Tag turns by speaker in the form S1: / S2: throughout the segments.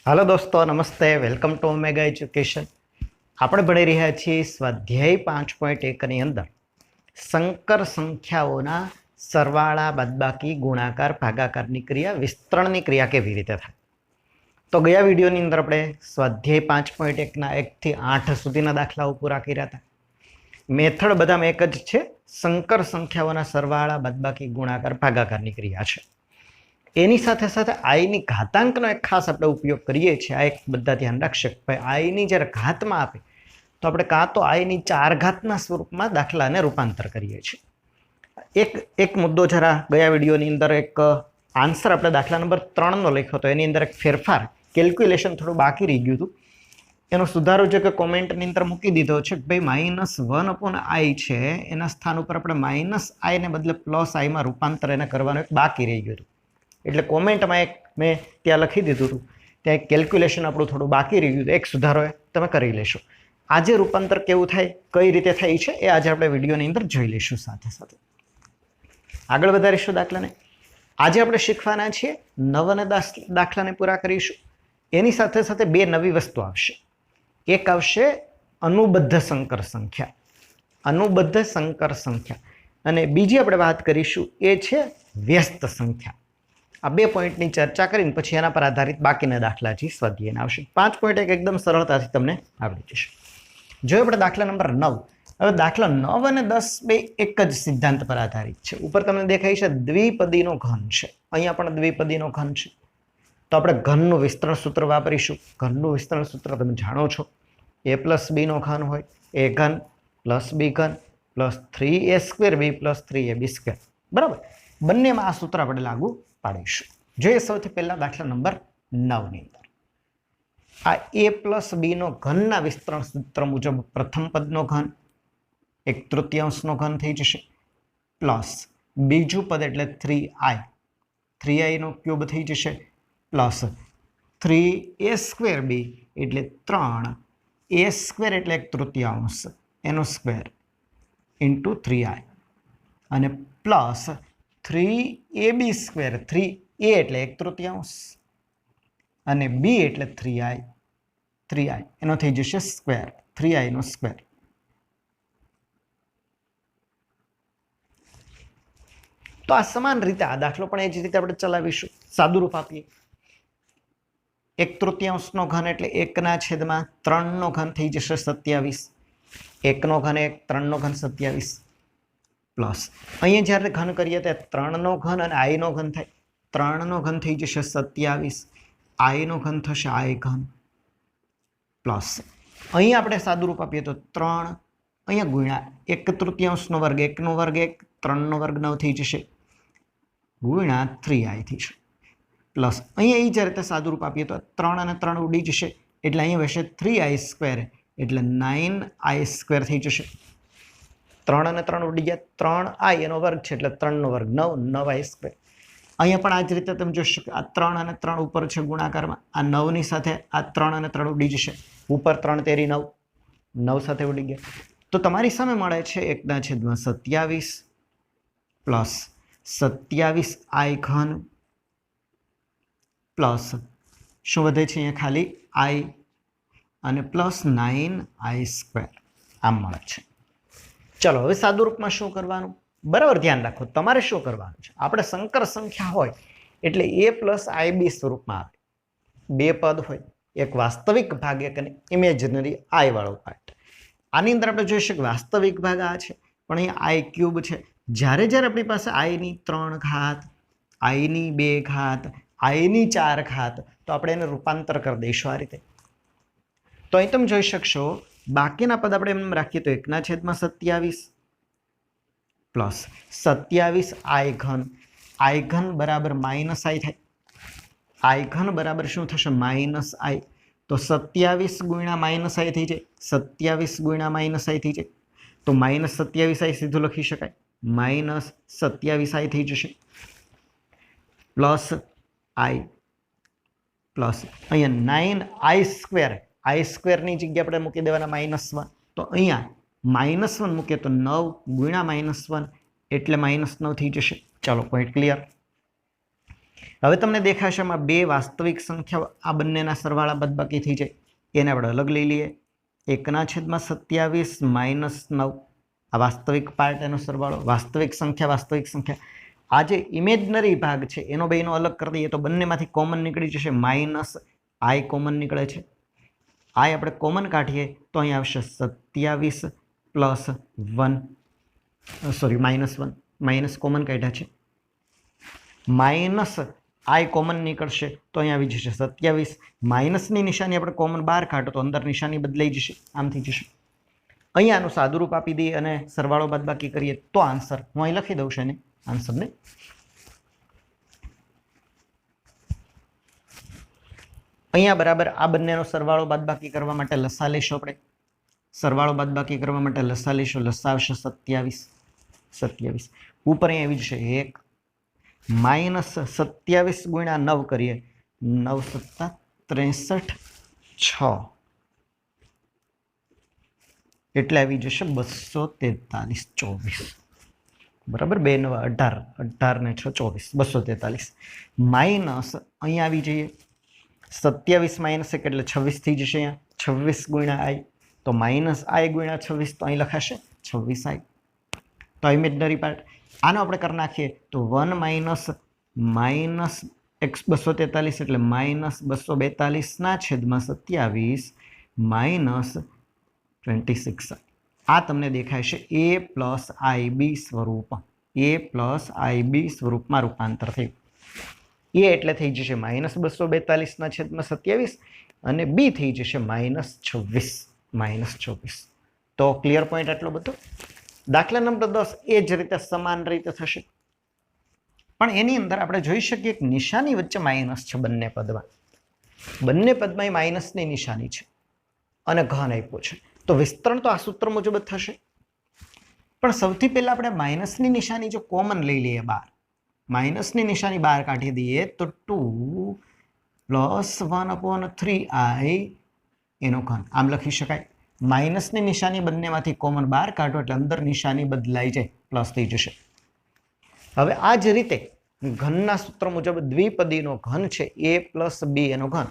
S1: Hello दोस्तों, नमस्ते। Welcome to Omega education. આપણે ભણી રહ્યા છીએ સ્વાધ્યાય 5.1 ની અંદર સંકર સંખ્યાઓના સરવાળા, બાદબાકી, ગુણાકાર, ભાગાકારની ક્રિયા, વિસ્તરણની ક્રિયા કેવી રીતે થાય. તો ગયા વિડીયોની અંદર આપણે સ્વાધ્યાય 5.1 ના 1 થી 8 સુધીના દાખલાઓ પૂરા કર્યા હતા. મેથડ બધામાં એક જ છે, સંકર સંખ્યાઓના સરવાળા, બાદબાકી, ગુણાકાર, ભાગાકારની ક્રિયા છે. એની સાથે સાથે આઈની ઘાતાંકનો એક ખાસ આપણે ઉપયોગ કરીએ છીએ. આ એક બધા ધ્યાન રાખશે. ભાઈ આઈની જ્યારે ઘાતમાં આપે તો આપણે કાં તો આઈની 4 ઘાતના સ્વરૂપમાં દાખલાને રૂપાંતર કરીએ છીએ. એક મુદ્દો જરા ગયા વિડીયોની અંદર એક આન્સર આપણે દાખલા નંબર 3નો લખ્યો હતો, એની અંદર એક ફેરફાર, કેલ્ક્યુલેશન થોડું બાકી રહી ગયું હતું. એનો સુધારો જે કે કોમેન્ટની અંદર મૂકી દીધો છે કે ભાઈ -1/i છે, એના સ્થાન ઉપર આપણે -i ને બદલે +i માં રૂપાંતર એને કરવાનું એક બાકી રહી ગયું હતું. એટલે કોમેન્ટમાં એક મેં ત્યાં લખી દીધું હતું, ત્યાં એક કેલ્ક્યુલેશન આપણું થોડું બાકી રહ્યું હતું, એક સુધારો તમે કરી લેશો. આજે રૂપાંતર કેવું થાય, કઈ રીતે થાય છે, એ આજે આપણે વિડીયોની અંદર જોઈ લઈશું. સાથે સાથે આગળ વધારીશું દાખલાને. આજે આપણે શીખવાના છીએ 9 અને 10 દાખલાને પૂરા કરીશું. એની સાથે સાથે બે નવી વસ્તુ આવશે. એક આવશે અનુબદ્ધ સંકર સંખ્યા, અનુબદ્ધ સંકર સંખ્યા, અને બીજી આપણે વાત કરીશું એ છે વ્યસ્ત સંખ્યા. આ 2 પોઈન્ટની ચર્ચા કરીને પછી એના પર આધારિત બાકીના દાખલા છે સ્વાધ્યાયના આવશે. 5.1 એકદમ સરળતાથી તમને આવડી જશે. જો આપણે દાખલા નંબર 9. હવે દાખલા 9 અને 10 બે એક જ સિદ્ધાંત પર આધારિત છે. ઉપર તમને દેખાય છે દ્વિપદીનો ઘન છે, અહીંયા પણ દ્વિપદીનો ઘન છે. તો આપણે ઘનનું વિસ્તરણ સૂત્ર વાપરીશું. ઘનનું વિસ્તરણ સૂત્ર તમે જાણો છો, a + b નો ઘન હોય, a ઘન + b ઘન + 3a² b + 3ab². બરાબર, બંનેમાં આ સૂત્ર આપણે લાગુ પાડીશું. જોઈએ સૌથી પહેલા દાખલા નંબર 9 ની અંદર આ a + b નો ઘનના વિસ્તરણ સૂત્ર મુજબ પ્રથમ પદનો ઘન 1/3 ઘન થઈ જશે, પ્લસ બીજું પદ એટલે 3i નો ક્યુબ થઈ જશે, પ્લસ 3a² b એટલે 3a² એટલે 1/3 એનો સ્ક્વેર ઇન્ટુ 3i, અને પ્લસ 3ab², 3a એટલે 1/3 અને b એટલે 3i એનો થઈ જશે સ્ક્વેર, 3i નો સ્ક્વેર. તો આ સમાન રીતે આ દાખલો પણ એ જ રીતે આપણે ચલાવીશું. સાદું રૂપ આપીએ. 1/3 નો ઘન એટલે 1/3 નો ઘન થઈ જશે 27, 1 નો ઘન 1, 3 નો ઘન 27, પ્લસ અહીંયા જ્યારે ઘન કરીએ ત્યારે 3 નો ઘન અને i નો ઘન થાય. 3 નો ઘન થઈ જશે 27, i નો ઘન થશે i ઘન, પ્લસ અહીંયા આપણે સાદું રૂપ આપીએ તો 3, અહીંયા ગુણ્યા 1/3 નો વર્ગ, 1 નો વર્ગ 1, 3 નો વર્ગ 9 થઈ જશે, ગુણ્યા 3i થઈ જશે, પ્લસ અહીંયા એ જ્યારે સાદું રૂપ આપીએ તો 3 અને 3 ઉડી જશે, એટલે અહીંયા વહેશે 3i² એટલે 9i² થઈ જશે. 3 અને 3 ઉડી ગયા, 3i એનો વર્ગ છે એટલે 3 નો વર્ગ 9, 9i². અહીંયા પણ આ જ રીતે તમે જોશો કે આ 3 અને 3 ઉપર છે ગુણાકારમાં, આ 9 ની સાથે આ 3 અને 3 ઉડી જશે, ઉપર 3 તેરી 9, 9 સાથે ઉડી ગયા. તો તમારી સામે મળે છે 1/27 પ્લસ 27i ઘન પ્લસ શું વધે છે અહીંયા ખાલી i અને પ્લસ 9i², આમ મળે છે. ચલો હવે સાદું રૂપમાં શું કરવાનું, બરાબર ધ્યાન રાખો. તમારે શું કરવાનું છે, આપણે સંકર સંખ્યા હોય એટલે a + ib સ્વરૂપમાં આવે. બે પદ હોય, એક વાસ્તવિક ભાગ, એક ઇમેજનરી i વાળો પાર્ટ. આની અંદર આપણે જોઈશું કે વાસ્તવિક ભાગ આ છે, પણ અહીંયા i³ છે. જ્યારે જ્યારે આપણી પાસે i ની 3 ઘાત, i ની 2 ઘાત, i ની 4 ઘાત, તો આપણે એને રૂપાંતર કરી દઈશું આ રીતે. તો અહીં તમે જોઈ શકશો બાકીના પદ આપણે એમ રાખીએ તો 1/27 પ્લસ 27i ઘન, i ઘન બરાબર -i થાય. i ઘન બરાબર શું થશે, -i. તો 27 ગુણ્યા -i થઈ જાય, 27 ગુણ્યા -i થઈ જાય, તો -27i સીધું લખી શકાય, -27i થઈ જશે, પ્લસ i, પ્લસ અહીંયા 9i², i² ની જગ્યા આપણે મૂકી દેવાના -1, તો અહીંયા -1 મૂકીએ તો 9 ગુણ્યા -1 એટલે -9 થઈ જશે. ચાલો પોઈન્ટ ક્લિયર. હવે તમને દેખાશે આમાં બે વાસ્તવિક સંખ્યાઓ આ બંનેના સરવાળા બાદબાકી થઈ જાય, એને આપણે અલગ લઈ લઈએ. 1/27 - 9 આ વાસ્તવિક પાર્ટ, એનો સરવાળો. વાસ્તવિક સંખ્યા આ જે ઇમેજનરી ભાગ છે એનો બેનો અલગ કરી દઈએ તો બંનેમાંથી કોમન નીકળી જશે. -i કોમન નીકળે છે. i આપણે કોમન કાઢીએ તો અહીં આવશે 27 + 1, સોરી -1, માઇનસ કોમન કાઢ્યા છે. -i કોમન નીકળશે તો અહીં આવી જશે 27. માઇનસની નિશાની આપણે કોમન બહાર કાઢો તો અંદર નિશાની બદલાઈ જશે, આમ થઈ જશે. અહીંયા આનું સાદુરૂપ આપી દઈએ અને સરવાળો બાદબાકી કરીએ તો આન્સર હું અહીં લખી દઉં છું એને આન્સરને. અહીંયા બરાબર આ બંનેનો સરવાળો બાદબાકી કરવા માટે લસા લઈશું આપણે. સરવાળો બાદબાકી કરવા માટે લસા લઈશું. લસા આવશે 27. ઉપર અહીં આવી જશે 1 -27 × 9 કરીએ. 9 + 7 = 63, 6 એટલે આવી જશે 243, 24. બરાબર. 2 × 9 = 18, 18 ને 6 24, 243. માઇનસ અહીંયા આવી જઈએ 27 - 1 એટલે 26 થઈ જશે. અહીંયા 26 × i તો -i × 26 તો અહીં લખાશે 26i. તો ઇમેજનરી પાર્ટ આનો આપણે કરી નાખીએ તો 1 - -x 243 એટલે -242/27 -26. આ તમને દેખાય છે a + ib સ્વરૂપ. a + ib સ્વરૂપમાં રૂપાંતર થયું. a એટલે થઈ જશે -242/27 અને b થઈ જશે -26. તો ક્લિયર પોઈન્ટ આટલો બધો. દાખલા નંબર 10 એ જ રીતે સમાન રીતે થશે, પણ એની અંદર આપણે જોઈ શકીએ કે નિશાની વચ્ચે માઇનસ છે બંને પદમાં. બંને પદમાં માઇનસની નિશાની છે અને ઘન આપ્યો છે, તો વિસ્તરણ તો આ સૂત્ર મુજબ જ થશે. પણ સૌથી પહેલા આપણે માઇનસની નિશાની જો કોમન લઈ લઈએ બહાર, માઇનસની નિશાની બહાર કાઢી દઈએ તો 2 + 1/3i એનો ઘન આમ લખી શકાય. માઇનસની નિશાની બંનેમાંથી કોમન બહાર કાઢો એટલે અંદર નિશાની બદલાઈ જાય, પ્લસ થઈ જશે. હવે આ જ રીતે ઘનના સૂત્ર મુજબ દ્વિપદીનો ઘન છે a + b એનો ઘન.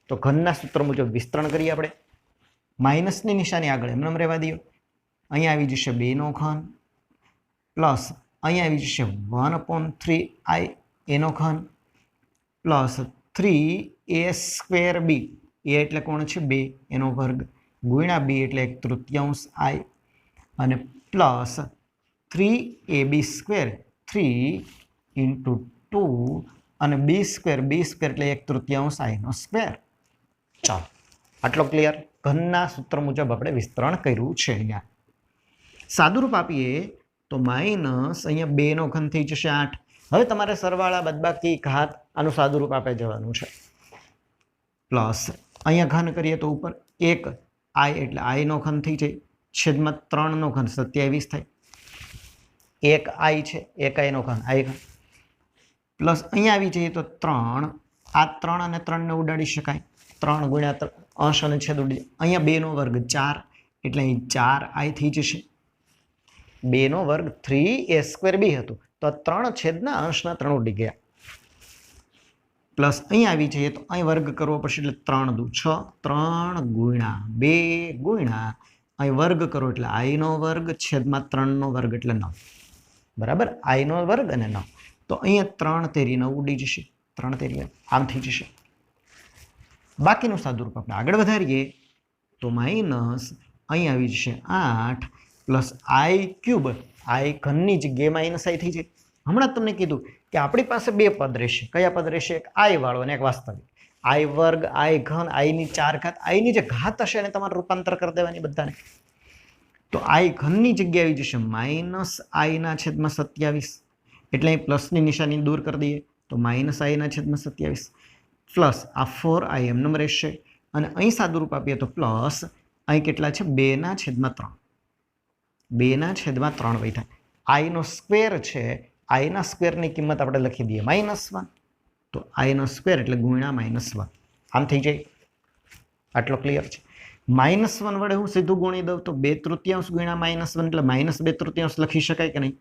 S1: તો ઘનના સૂત્ર મુજબ વિસ્તરણ કરીએ આપણે. માઇનસની નિશાની આગળ એમને રહેવા દઈએ. અહીંયા આવી જશે 2 નો ઘન પ્લસ અહીંયા આવી જશે 1/3i એનો ઘન પ્લસ 3a²b, a એટલે કોણ છે 2 એનો વર્ગ ગુણ્યા b એટલે 1/3 i અને પ્લસ 3ab² 3 × 2 અને b² એટલે 1/3 i નો સ્ક્વેર. ચાલો આટલો ક્લિયર. ઘનના સૂત્ર મુજબ આપણે વિસ્તરણ કર્યું છે. અહીંયા સાદુરૂપ આપીએ તો માઇનસ અહીંયા 2 નો ઘન થઈ જશે 8. હવે તમારે સરવાળા બાદબાકી ઘાત આનું સાદુરૂપ આપે જવાનું છે. પ્લસ અહીંયા ઘન કરીએ તો ઉપર 1 i એટલે i નો ઘન થઈ જાય, છેદમાં 3 નો ઘન 27 થાય. 1 i છે, 1 i નો ઘન i ઘન પ્લસ અહીંયા આવી જઈએ તો 3, આ 3 અને 3 ને ઉડાડી શકાય. 3 × 3 અંશ અને છેદ ઉડી. અહીંયા 2 નો વર્ગ 4 એટલે અહીં 4i થઈ જશે. 2 નો વર્ગ 3a²b હતું તો 3 છેદના અંશના 3 ઉડી ગયા. પ્લસ અહીંયા આવી જઈએ તો અહીં વર્ગ કરવો પડશે એટલે 3 × 6, 3 × 2 × અહીં વર્ગ કરો એટલે i નો વર્ગ છેદમાં 3 નો વર્ગ એટલે 9. બરાબર, i નો વર્ગ અને 9. તો અહીંયા 3 તેરી 9 ઉડી જશે. 3 તેરી આમ થઈ જશે. બાકીનું સાદુરૂપ આપણે આગળ વધારીએ તો માઇનસ અહીં આવી જશે 8 પ્લસ i³ i ઘનની જગ્યાએ માઇનસ i થઈ જાય. હમણાં તમને કીધું કે આપણી પાસે બે પદ રહેશે. કયા પદ રહેશે? એક i વાળો અને એક વાસ્તવિક. i વર્ગ, i ઘન, i ની 4 ઘાત. i ની જે ઘાત હશે એને તમારે રૂપાંતર કરી દેવાની બધાને. તો i ઘનની જગ્યાએ આવી જશે -i/27 એટલે અહીં પ્લસની નિશાની દૂર કરી દઈએ તો -i/27 પ્લસ આ 4i એમનેમ રહેશે અને અહીં સાદુરૂપ આપીએ તો પ્લસ અહીં કેટલા છે 2/3. 2/3 વધ્યા. i નો સ્ક્વેર છે, i ના સ્ક્વેરની કિંમત આપણે લખી દઈએ -1 તો i નો સ્ક્વેર એટલે ગુણ્યા -1 આમ થઈ જાય. આટલો ક્લિયર છે. -1 વડે હું સીધું ગુણી દઉં તો 2/3 ગુણ્યા -1 એટલે -2/3 લખી શકાય કે નહીં?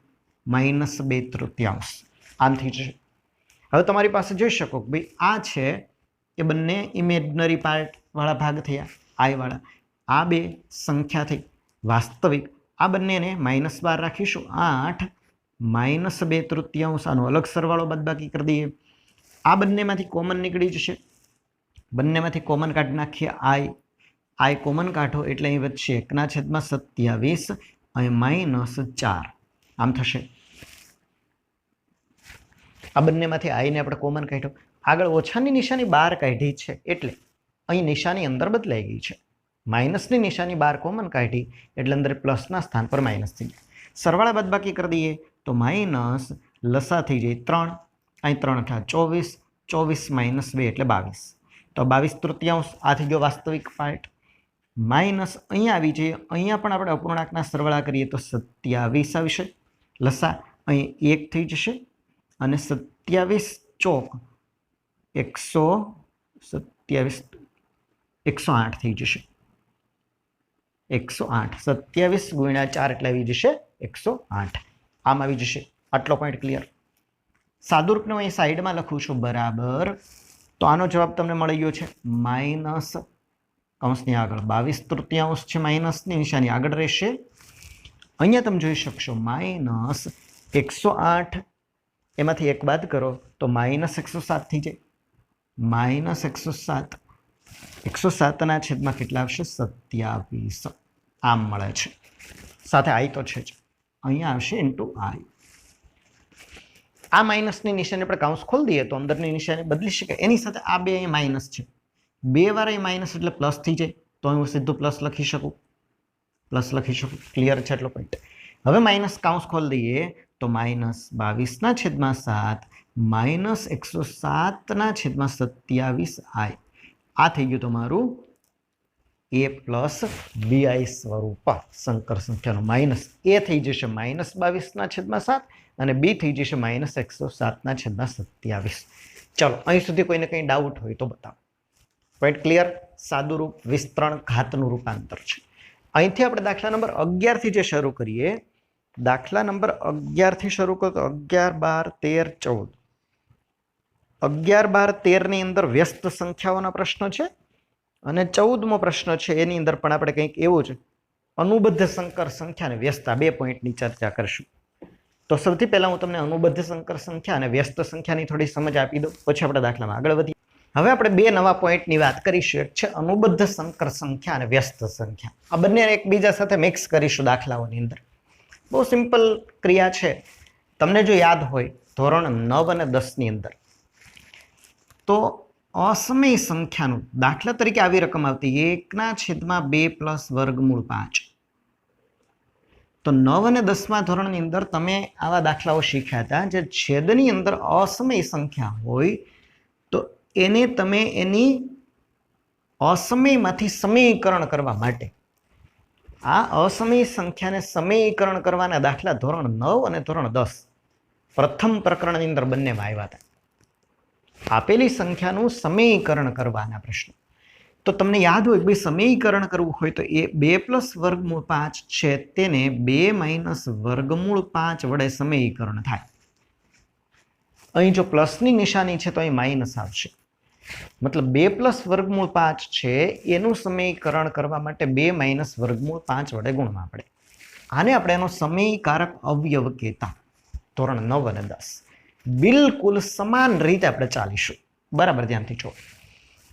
S1: -2/3 આમ થઈ જશે. હવે તમારી પાસે જોઈ શકો કે ભાઈ આ છે એ બંને ઇમેજનરી પાર્ટવાળા ભાગ થયા, આઈવાળા. આ બે સંખ્યા થઈ વાસ્તવિક. આ બંનેને -12 રાખીશું. 8 -2/3 આનો અલગ સરવાળો બાદબાકી કરી દઈએ. આ બંનેમાંથી કોમન નીકળી જશે, બંનેમાંથી કોમન કાઢી નાખીએ. આઈ કોમન કાઢો એટલે અહીં વધશે 1/27 અને -4 આમ થશે. આ બંનેમાંથી આઈને આપણે કોમન કાઢ્યો. આગળ ઓછાની નિશાની બહાર કાઢી છે એટલે અહીં નિશાની અંદર બદલાઈ ગઈ છે. માઇનસની નિશાની બહાર કોમન કાઢી એટલે અંદર પ્લસના સ્થાન પર માઇનસ થઈ જાય. સરવાળા બાદબાકી કરી દઈએ તો માઇનસ લસા થઈ જાય 3, અહીં 3 થાય 24, 24 - 2 એટલે 22. તો 22/3 આ થઈ ગયો વાસ્તવિક પાર્ટ. માઇનસ અહીંયા આવી જઈએ, અહીંયા પણ આપણે અપૂર્ણાંકના સરવાળા કરીએ તો 27 આવશે. લસા અહીં 1 થઈ જશે અને 27 ચોક 108 થઈ જશે. 108 27 × 4 એટલે આવી જશે 108. આમ આવી જશે. આટલો પોઈન્ટ ક્લિયર. સાદુરૂપને હું અહીં સાઈડમાં લખું છું બરાબર. તો આનો જવાબ તમને મળી ગયો છે માઇનસ કૌંસની આગળ 22/3 છે, માઇનસની નિશાની આગળ રહેશે. અહીંયા તમે જોઈ શકશો -108 એમાંથી એક બાદ કરો તો -107 થઈ જાય. -107 107 છેદમાં કેટલા આવશે 27 આમ મળે છે. સાથે આઈ તો છે જ, અહીંયા આવશે ઇન્ટુ આઈ. આ માઇનસની નિશાની આપણે કાઉન્સ ખોલી દઈએ તો અંદરની નિશાની બદલી શકાય. એની સાથે આ બે અહીંયા માઇનસ છે, 2 વાર અહીં માઇનસ એટલે પ્લસ થઈ જાય. તો હું સીધું પ્લસ લખી શકું. ક્લિયર છે એટલો પોઈન્ટ. હવે માઇનસ કાઉન્સ ખોલી દઈએ તો -22/7 -107/27 આઈ. આ થઈ ગયું તમારું a + bi સ્વરૂપ સંકર સંખ્યાનું. માઇનસ a થઈ જશે -22/7 અને b થઈ જશે -107/27. ચલો અહીં સુધી કોઈને કંઈ ડાઉટ હોય તો બતાવો. Point clear. સાદું રૂપ, વિસ્તરણ, ઘાતનું રૂપાંતર છે. અહીંથી આપણે દાખલા નંબર 11 થી જે શરૂ કરીએ, દાખલા નંબર 11 થી શરૂ કરો તો 11, 12, 13, 14. 11, 12, 13 ની અંદર વ્યસ્ત સંખ્યાઓના પ્રશ્ન છે અને 14મો પ્રશ્ન છે એની અંદર પણ આપણે કંઈક એવું છે અનુબદ્ધ સંકર સંખ્યા અને વ્યસ્તતા 2 પોઈન્ટની ચર્ચા કરશું. તો સૌથી પહેલા હું તમને અનુબદ્ધ સંકર સંખ્યા અને વ્યસ્ત સંખ્યાની થોડી સમજ આપી દઉં, પછી આપણે દાખલામાં આગળ વધીએ. હવે આપણે 2 નવા પોઈન્ટની વાત કરીશું. એક છે અનુબદ્ધ સંકર સંખ્યા અને વ્યસ્ત સંખ્યા. આ બંને એકબીજા સાથે મિક્સ કરીશું દાખલાઓની અંદર. બહુ સિમ્પલ ક્રિયા છે. તમને જો યાદ હોય ધોરણ 9 અને 10 ની અંદર તો અસમય સંખ્યાનું દાખલા તરીકે આવી રકમ આવતી 1/2 + વર્ગમૂળ 5. તો 9 અને 10મા ધોરણની અંદર તમે આવા દાખલાઓ શીખ્યા હતા. જે છેદની અંદર અસમય સંખ્યા હોય તો એને તમે એની અસમયમાંથી સમયીકરણ કરવા માટે આ અસમય સંખ્યાને સમયીકરણ કરવાના દાખલા ધોરણ 9 અને ધોરણ 10 પ્રથમ પ્રકરણની અંદર બંનેમાં આવ્યા હતા. આપેલી સંખ્યાનું સમયીકરણ કરવાના પ્રશ્નો. તો તમને યાદ હોય કે સમયીકરણ કરવું હોય તો એ 2 + વર્ગમૂળ 5 છે તેને 2 - વર્ગમૂળ 5 વડે સમયીકરણ થાય. અહીં જો પ્લસની નિશાની છે તો અહીં માઇનસ આવશે. મતલબ 2 + વર્ગમૂળ 5 છે એનું સમયીકરણ કરવા માટે 2 - વર્ગમૂળ 5 વડે ગુણવા પડે. આને આપણે એનો સમયકારક અવયવ કહેતા. ધોરણ 9 અને 10 બિલકુલ સમાન રીતે આપણે ચાલીશું. બરાબર ધ્યાનથી જો.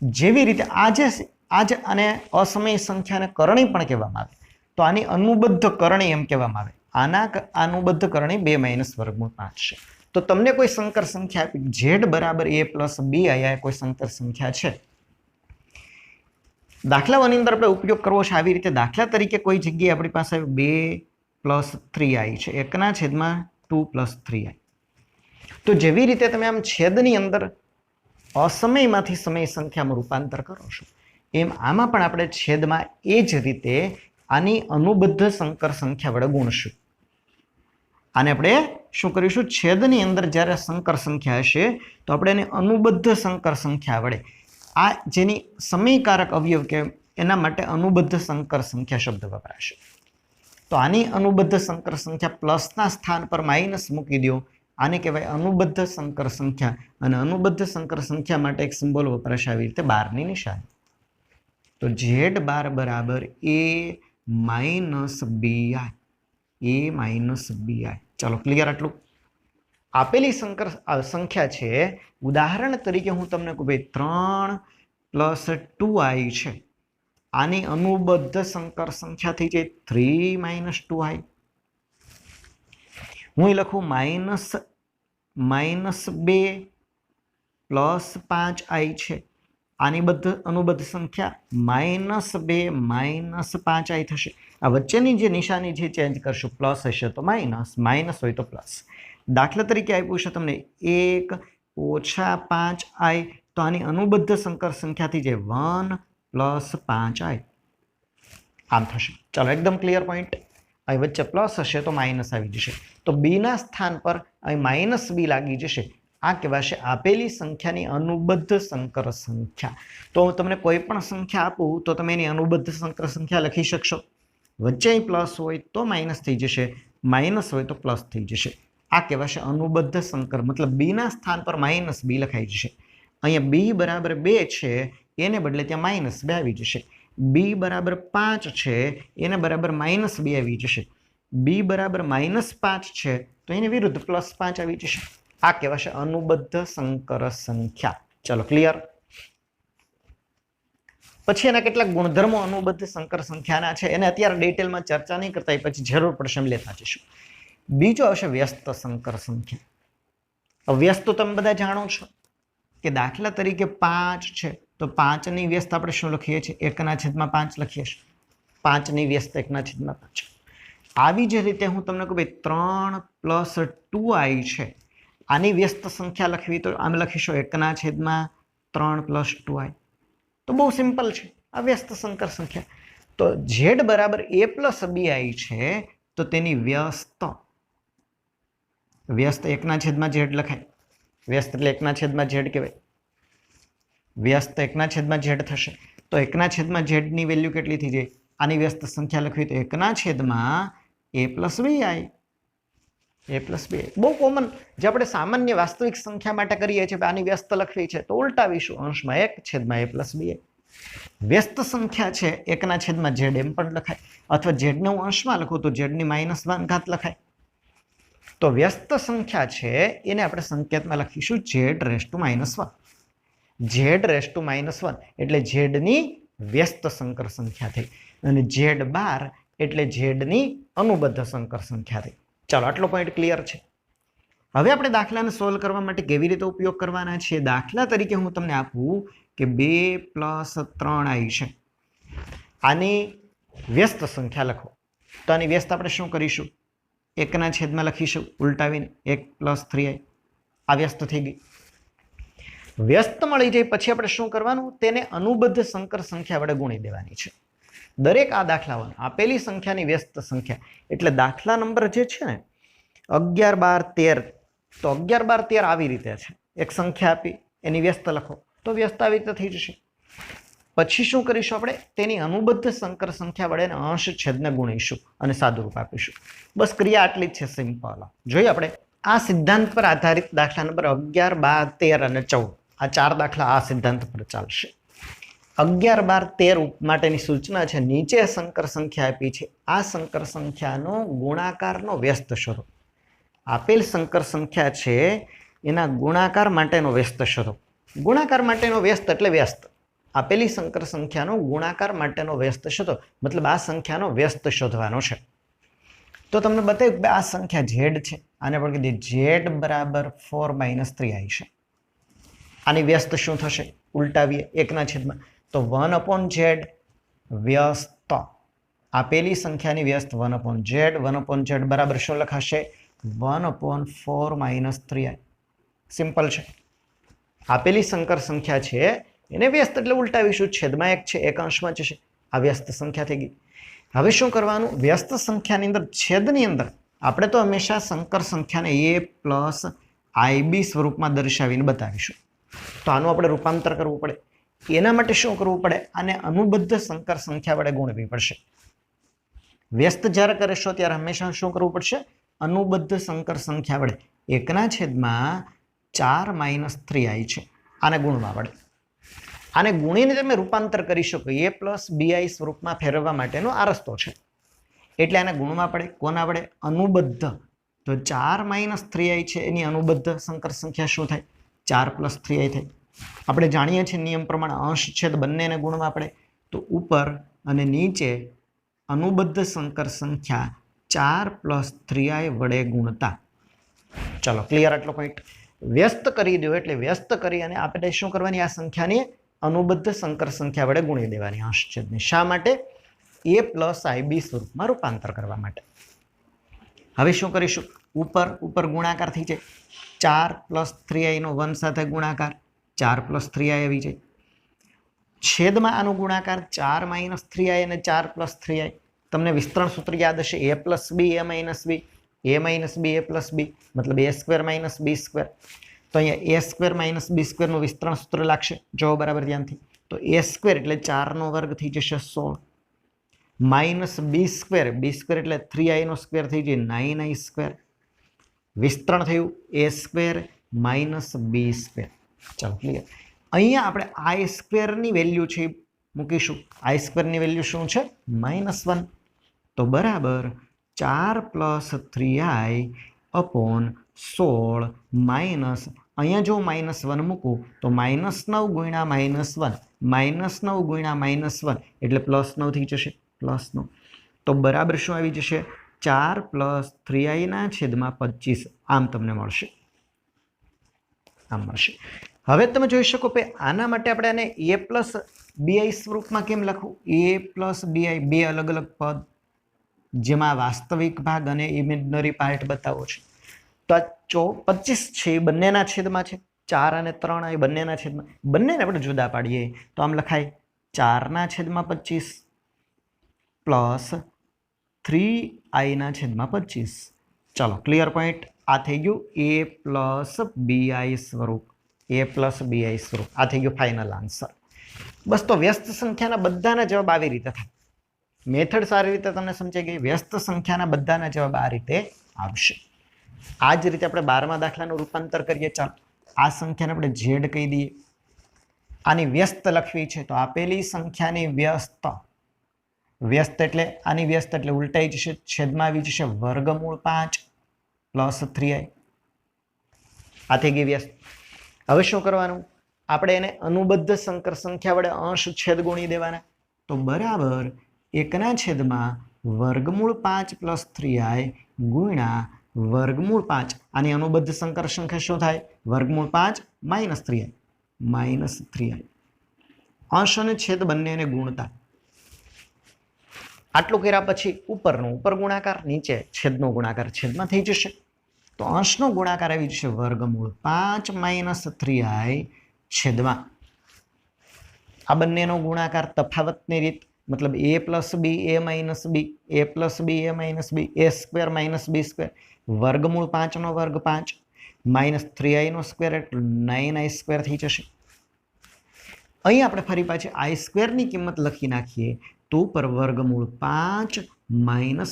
S1: જેવી રીતે આજે આને અસમય સંખ્યાને કરણી પણ કહેવામાં આવે તો આની અનુબદ્ધ કરણી એમ કહેવામાં આવે. આના અનુબદ્ધ કરણી 2 - વર્ગમૂળ 5 છે. તો તમને કોઈ સંકર સંખ્યા આપી z = a + b આયા કોઈ સંકર સંખ્યા છે. દાખલાઓની અંદર આપણે ઉપયોગ કરવો છે આવી રીતે. દાખલા તરીકે કોઈ જગ્યાએ આપણી પાસે 2 + 3i છે, 1/2 + 3i. તો જેવી રીતે તમે આમ છેદની અંદર અસમયમાંથી સમય સંખ્યામાં રૂપાંતર કરો છો એમ આમાં પણ આપણે છેદમાં એ જ રીતે આની અનુબદ્ધ સંકર સંખ્યા વડે ગુણશું. આને આપણે શું કરીશું? છેદની અંદર જ્યારે સંકર સંખ્યા હશે તો આપણે એને અનુબદ્ધ સંકર સંખ્યા વડે આ જેની સમયકારક અવયવ કે એના માટે અનુબદ્ધ સંકર સંખ્યા શબ્દ વપરાશે. તો આની અનુબદ્ધ સંકર સંખ્યા પ્લસના સ્થાન પર માઇનસ મૂકી દો આને કહેવાય અનુબદ્ધ સંકર સંખ્યા અને અનુબદ્ધ સંકર સંખ્યા માટે એક સિમ્બોલ વપરાશે આવી રીતે બારની નિશાની. તો ઝેડ બાર બરાબર a minus BI. a minus BI. ચાલો ક્લિયર આટલું. આપેલી સંકર સંખ્યા છે, ઉદાહરણ તરીકે હું તમને કહું ભાઈ 3 પ્લસ 2i છે, આની અનુબદ્ધ સંકર સંખ્યા થઈ જાય 3 માઇનસ 2i. હું લખું માઇનસ 2 પ્લસ 5i છે, આની અનુબદ્ધ સંખ્યા -2 માઇનસ 5i થશે. આ વચ્ચેની જે નિશાની છે ચેન્જ કરશું, પ્લસ હશે તો માઇનસ, માઇનસ હોય તો પ્લસ. દાખલા તરીકે આપ્યું છે તમને 1 ઓછા 5i, તો આની અનુબદ્ધ સંકર સંખ્યા થઈ જાય 1 પ્લસ 5i. આમ થશે. ચાલો એકદમ ક્લિયર પોઈન્ટ. અહીં વચ્ચે પ્લસ હશે તો માઇનસ આવી જશે, તો બીના સ્થાન પર અહીં માઇનસ બી લાગી જશે. આ કહેવાશે આપેલી સંખ્યાની અનુબદ્ધ સંકર સંખ્યા. તો તમને કોઈ પણ સંખ્યા આપું તો તમે એની અનુબદ્ધ સંકર સંખ્યા લખી શકશો. વચ્ચે પ્લસ હોય તો માઇનસ થઈ જશે, માઇનસ હોય તો પ્લસ થઈ જશે. આ કહેવાશે અનુબદ્ધ સંકર, મતલબ બીના સ્થાન પર માઇનસ બી લખાઈ જશે. અહીંયા બી બરાબર 2 છે, એને બદલે ત્યાં માઇનસ 2 આવી જશે. બી બરાબર 5 છે, એને બરાબર માઇનસ 2 આવી જશે. બી બરાબર -5 છે, તો એની વિરુદ્ધ +5 આવી જશે. આ કહેવાશે અનુબદ્ધ સંકર સંખ્યા. ચલો ક્લિયર. પછી એના કેટલાક ગુણધર્મો અનુબદ્ધ સંકર સંખ્યાના છે, એને અત્યારે ડિટેલમાં ચર્ચા નહીં કરતા, પછી જરૂર પડશે એમ લેતા જઈશું. બીજો આવશે વ્યસ્ત સંકર સંખ્યા. વ્યસ્ત તો તમે બધા જાણો છો કે દાખલા તરીકે 5 છે, તો 5ની વ્યસ્ત આપણે શું લખીએ છીએ? 1/5 લખીએ છીએ. 5ની વ્યસ્ત 1/5. આવી જ રીતે હું તમને કહું ભાઈ 3 પ્લસ 2i છે, આની વ્યસ્ત સંખ્યા લખવી તો આમ લખીશું 1/3 પ્લસ 2i. તો બહુ સિમ્પલ છે આ વ્યસ્ત સંકર સંખ્યા. તો z બરાબર a પ્લસ bi છે, તો તેની વ્યસ્ત 1/z લખાય. વ્યસ્ત એટલે 1/z કહેવાય. વ્યસ્ત 1/z થશે, તો 1/z ની વેલ્યુ કેટલી થઈ જાય? આની વ્યસ્ત સંખ્યા લખવી તો 1/a plus bi. a plus b બહુ કોમન, જે આપણે સામાન્ય વાસ્તવિક સંખ્યા માટે કરીએ છીએ. આની વ્યસ્ત લખવી છે તો ઉલટાવીશું, અંશમાં 1/a પ્લસ b. વ્યસ્ત સંખ્યા છે 1/z એમ પણ લખાય, અથવા z ને હું અંશમાં લખું તો z ની -1 ઘાત લખાય. તો વ્યસ્ત સંખ્યા છે એને આપણે સંકેતમાં લખીશું z raise to -1. z raise to -1 એટલે z ની વ્યસ્ત સંકર સંખ્યા થઈ, અને z બાર એટલે z ની અનુબદ્ધ સંકર સંખ્યા થઈ. ચાલો આટલો પોઈન્ટ ક્લિયર છે. હવે આપણે દાખલાને સોલ્વ કરવા માટે કેવી રીતે ઉપયોગ કરવાના છે? દાખલા તરીકે હું તમને આપું કે 2 પ્લસ 3i છે, આની વ્યસ્ત સંખ્યા લખો. તો આની વ્યસ્ત આપણે શું કરીશું? 1/માં લખીશું ઉલટાવીને 1 પ્લસ 3i. આ વ્યસ્ત થઈ ગઈ. વ્યસ્ત મળી જાય પછી આપણે શું કરવાનું? તેને અનુબદ્ધ સંકર સંખ્યા વડે ગુણી દેવાની છે. દરેક આ દાખલાઓને આપેલી સંખ્યાની વ્યસ્ત સંખ્યા એટલે દાખલા નંબર જે છે ને 11, 12, 13, તો 11, 12, 13 આવી રીતે છે. એક સંખ્યા આપી એની વ્યસ્ત લખો તો વ્યસ્ત આવી રીતે થઈ જશે. પછી શું કરીશું? આપણે તેની અનુબદ્ધ સંકર સંખ્યા વડે અંશ છેદને ગુણીશું અને સાદુરૂપ આપીશું. બસ ક્રિયા આટલી જ છે, સિમ્પલ. જોઈએ આપણે આ સિદ્ધાંત પર આધારિત દાખલા નંબર 11, 12, 13 અને 14, આ 4 દાખલા આ સિદ્ધાંત પર ચાલશે. 11, 12, 13 માટેની સૂચના છે. નીચે સંકર સંખ્યા આપી છે, આ સંકર સંખ્યાનો ગુણાકારનો વ્યસ્ત શોધો. આપેલ સંકર સંખ્યા છે એના ગુણાકાર માટેનો વ્યસ્ત શોધો. ગુણાકાર માટેનો વ્યસ્ત એટલે વ્યસ્ત. આપેલી સંકર સંખ્યાનો ગુણાકાર માટેનો વ્યસ્ત શોધો, મતલબ આ સંખ્યાનો વ્યસ્ત શોધવાનો છે. તો તમને બતાવ્યું કે આ સંખ્યા z છે, આને પણ કીધી z બરાબર 4 - 3i છે. આની વ્યસ્ત શું થશે? ઉલટાવીએ 1/. તો 1/z વ્યસ્ત, આપેલી સંખ્યાની વ્યસ્ત 1/z. 1/z બરાબર શું લખાશે? 1/4 - 3i. સિમ્પલ છે. આપેલી સંકર સંખ્યા છે એને વ્યસ્ત એટલે ઉલટાવીશું, છેદમાં 1 છે, એક અંશમાં જશે. આ વ્યસ્ત સંખ્યા થઈ ગઈ. હવે શું કરવાનું? વ્યસ્ત સંખ્યાની અંદર છેદની અંદર આપણે તો હંમેશા સંકર સંખ્યાને a પ્લસ ib સ્વરૂપમાં દર્શાવીને બતાવીશું. તો આનું આપણે રૂપાંતર કરવું પડે. એના માટે શું કરવું પડે? આને અનુબદ્ધ સંકર સંખ્યા વડે ગુણવી પડશે. વ્યસ્ત જ્યારે કરીશો ત્યારે હંમેશા શું કરવું પડશે? અનુબદ્ધ સંકર સંખ્યા વડે. એકના છેદમાં 4 - 3i છે. આને ગુણવા પડે. આને ગુણીને તમે રૂપાંતર કરી શકો. a પ્લસ bi સ્વરૂપમાં ફેરવવા માટેનો આ રસ્તો છે. એટલે આને ગુણવા પડે. કોના પડે? અનુબદ્ધ. તો 4 - 3i છે એની અનુબદ્ધ સંકર સંખ્યા શું થાય? 4 + 3i થાય. આપણે જાણીએ છીએ નિયમ પ્રમાણે અંશ છેદ બંનેને ગુણવા પડે. તો ઉપર અને નીચે અનુબદ્ધ સંકર સંખ્યા 4 + 3i વડે ગુણતા. ચલો ક્લિયર આટલો પોઈન્ટ. વ્યસ્ત કરી દો એટલે વ્યસ્ત કરી અને આપણે શું કરવાની? આ સંખ્યાને અનુબદ્ધ સંકર સંખ્યા વડે ગુણી દેવાની અંશ છેદને. શા માટે? a + ib સ્વરૂપમાં રૂપાંતર કરવા માટે. હવે શું કરીશું? ઉપર ગુણાકાર થઈ જાય. 4 + 3i નો 1 સાથે ગુણાકાર 4 + 3i આવી જાય. છેદમાં આનો ગુણાકાર 4 - 3i અને 4 + 3i. તમને વિસ્તરણ સૂત્ર યાદ હશે. a + b a - b a - b a + b મતલબ a² - b². તો અહીંયા a² - b² નું વિસ્તરણ સૂત્ર લાગશે. જો બરાબર ધ્યાનથી. તો a² એટલે 4 નો વર્ગ થઈ જશે 16 - b² એટલે 3i નો સ્ક્વેર થઈ જાય 9i². વિસ્તરણ થયું a² - b². ચાલો ક્લિયર. અહીંયા આપણે i² ની વેલ્યુ છે મૂકીશું. i² ની વેલ્યુ શું છે? -1. તો બરાબર 4 + 3i upon 16 માઇનસ અહીંયા જો -1 મૂકું તો -9 × -1 -9 × -1 એટલે +9 થઈ જશે. +9 તો બરાબર શું આવી જશે? 4 + 3i ના છેદમાં 25 આમ તમને મળશે. આમ મળશે. હવે તમે જોઈ શકો કે આના માટે આપણે આને a + bi સ્વરૂપમાં કેમ લખવું? a + bi બે અલગ અલગ પદ જેમાં વાસ્તવિક ભાગ અને ઇમેજનરી પાર્ટ બતાવો છે. તો આ 25 છે એ બંનેના છેદમાં છે. 4 અને 3 એ બંનેના છેદમાં. બંનેને આપણે જુદા પાડીએ તો આમ લખાય 4/25 પ્લસ 3i/25. ચાલો ક્લિયર પોઈન્ટ. આ થઈ ગયું a + bi સ્વરૂપ. a + bi સ્વરૂપ આ થઈ ગયું ફાઇનલ આન્સર. બસ તો વ્યસ્ત સંખ્યાના બધાના જવાબ આવી રીતે થાય. મેથડ સારી રીતે તમને સમજાઈ ગઈ. વ્યસ્ત સંખ્યાના બધાના જવાબ આ રીતે આવશે. આ જ રીતે આપણે 12મા દાખલાનું રૂપાંતર કરીએ. ચાલો આ સંખ્યાને આપણે z કહી દઈએ. આની વ્યસ્ત લખવી છે તો આપેલી સંખ્યાની વ્યસ્ત. વ્યસ્ત એટલે આની વ્યસ્ત એટલે ઉલટાઈ જશે. છેદમાં આવી જશે √5 + 3i. આ થઈ ગઈ વ્યસ્ત. હવે શું કરવાનું? આપણે એને અનુબદ્ધ સંકર સંખ્યા વડે અંશ છેદ ગુણી દેવાના. તો બરાબર 1/5 + 3i ગુણ્યા √5. આની અનુબદ્ધ સંકર સંખ્યા શું થાય? √5 - 3i -3i. અંશ અને છેદ બંનેને ગુણતા. આટલું કર્યા પછી ઉપરનો ઉપર ગુણાકાર, નીચે છેદનો ગુણાકાર છેદમાં થઈ જશે. તો અંશનો ગુણાકાર આવી જશે √5 - 3i છેદમાં. આ બંનેનો ગુણાકાર તફાવતની રીત મતલબ a + b a - b a + b a - b a² - b². √5 નો વર્ગ 5 -3i નો સ્ક્વેર એટલે 9i² થઈ જશે. અહીં આપણે ફરી પાછી i² ની કિંમત લખી નાખીએ તો ઉપર √5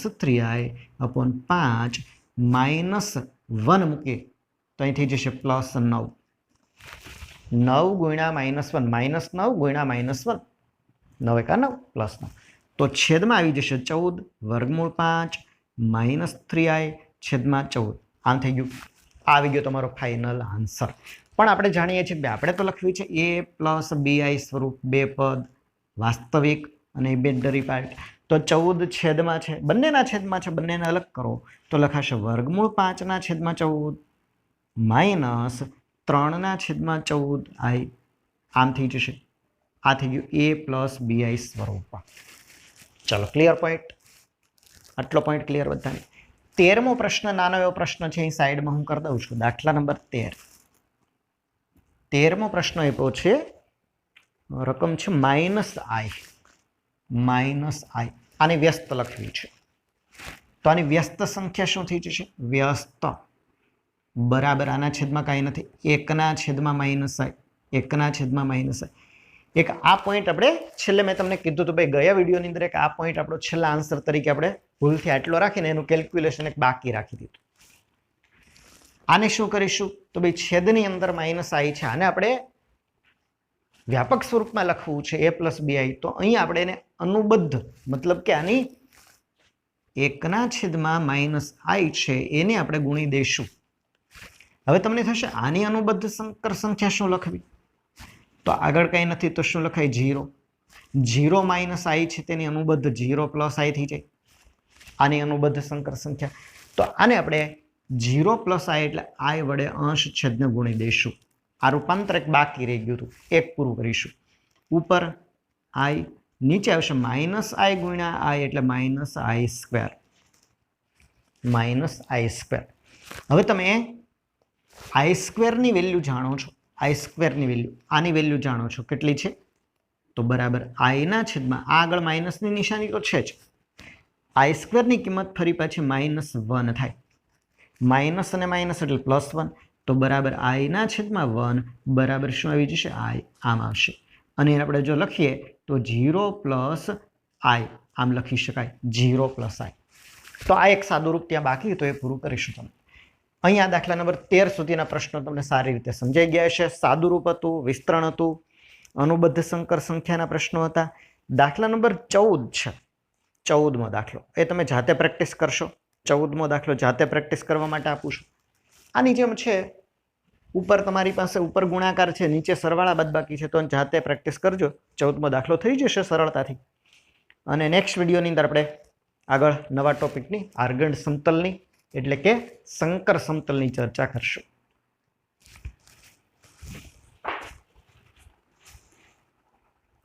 S1: - 3i upon 5 -1 મૂકીએ તો અહીં થઈ જશે +9. 9 × -1 -9 × -1 9 × 9 +9. તો છેદમાં આવી જશે 14 √5 - 3i છેદમાં 14. આમ થઈ ગયું. આવી ગયો તમારો ફાઇનલ આન્સર. પણ આપણે જાણીએ છીએ કે આપણે તો લખવી છે a + bi સ્વરૂપ. બે પદ વાસ્તવિક અને ઇમેજનરી પાર્ટ. તો 14 છેદમાં છે, બંનેના છેદમાં છે, બંનેને અલગ કરો તો લખાશે √5/14 -3/14i. આમ થઈ જશે. આ થઈ ગયું a + bi સ્વરૂપ. ચલો ક્લિયર પોઈન્ટ. આટલો પોઈન્ટ ક્લિયર બધાને. 13મો પ્રશ્ન નાનો એવો પ્રશ્ન છે. અહીં સાઈડમાં હું કરી દઉં છું. દાખલા નંબર 13. 13મો પ્રશ્ન આપ્યો છે. રકમ છે -i. આની વ્યસ્ત લખવી છે. તો આની વ્યસ્ત સંખ્યા શું થઈ જશે? વ્યસ્ત બરાબર આના છેદમાં કાંઈ નથી. 1/-i. 1/-i. એક આ પોઈન્ટ આપણે છેલ્લે મેં તમને કીધું હતું ભાઈ ગયા વિડીયોની અંદર એક આ પોઈન્ટ આપણો છેલ્લા આન્સર તરીકે આપણે ભૂલથી આટલો રાખીને એનું કેલ્ક્યુલેશન એક બાકી રાખી દીધું. આને શું કરીશું તો ભાઈ છેદની અંદર માઇનસ આઈ છે, આને આપણે વ્યાપક સ્વરૂપમાં લખવું છે a પ્લસ bi, તો અહીં આપણે એને અનુબદ્ધ મતલબ કે આની 1/- માઇનસ આઈ છે એને આપણે ગુણી દઈશું. હવે તમને થશે આની અનુબદ્ધ સંકર સંખ્યા શું લખવી, તો આગળ કંઈ નથી તો શું લખાય 0. 0 માઇનસ આઈ છે તેની અનુબદ્ધ 0 પ્લસ આઈ થઈ જાય, આની અનુબદ્ધ સંકર સંખ્યા. તો આને આપણે 0 પ્લસ આઈ એટલે આઈ વડે અંશ છેદને ગુણી દઈશું. આ રૂપાંતર એક બાકી રહી ગયું હતું, એક પૂરું કરીશું. ઉપર આઈ, નીચે આવશે માઇનસ આઈ ગુણ્યા આઈ એટલે minus i square, minus i square. હવે તમે આઈ સ્ક્વેરની વેલ્યુ જાણો છો, આઈ સ્ક્વેરની વેલ્યુ આની વેલ્યુ જાણો છો કેટલી છે, તો બરાબર આઈના છેદમાં આગળ માઇનસની નિશાની તો છે જ, આઈ સ્ક્વેરની કિંમત ફરી પાછી -1 થાય, માઇનસ અને માઇનસ એટલે +1, તો બરાબર આઈના છેદમાં 1 બરાબર શું આવી જશે, આઈ આમ આવશે. અને આપણે જો લખીએ તો 0 પ્લસ આઈ આમ લખી શકાય, 0 પ્લસ આઈ. તો આ એક સાદુરૂપ ત્યાં બાકી તો એ પૂરું કરીશું તમે. અહીંયા દાખલા નંબર 13 સુધીના પ્રશ્નો તમને સારી રીતે સમજાઈ ગયા હશે. સાદુરૂપ હતું, વિસ્તરણ હતું, અનુબદ્ધ સંકર સંખ્યાના પ્રશ્નો હતા. દાખલા નંબર 14 છે, 14મો દાખલો, એ તમે જાતે પ્રેક્ટિસ કરશો. 14મો દાખલો જાતે પ્રેક્ટિસ કરવા માટે આપું છું. આની જેમ છે, ઉપર તમારી પાસે ઉપર ગુણાકાર છે, નીચે સરવાળા બાદબાકી છે, તો જાતે પ્રેક્ટિસ કરજો. 14મો દાખલો થઈ જશે સરળતાથી. અને નેક્સ્ટ વિડીયોની અંદર આપણે આગળ નવા ટોપિકની આર્ગણ સમતલની એટલે કે સંકર સમતલની ચર્ચા કરશું.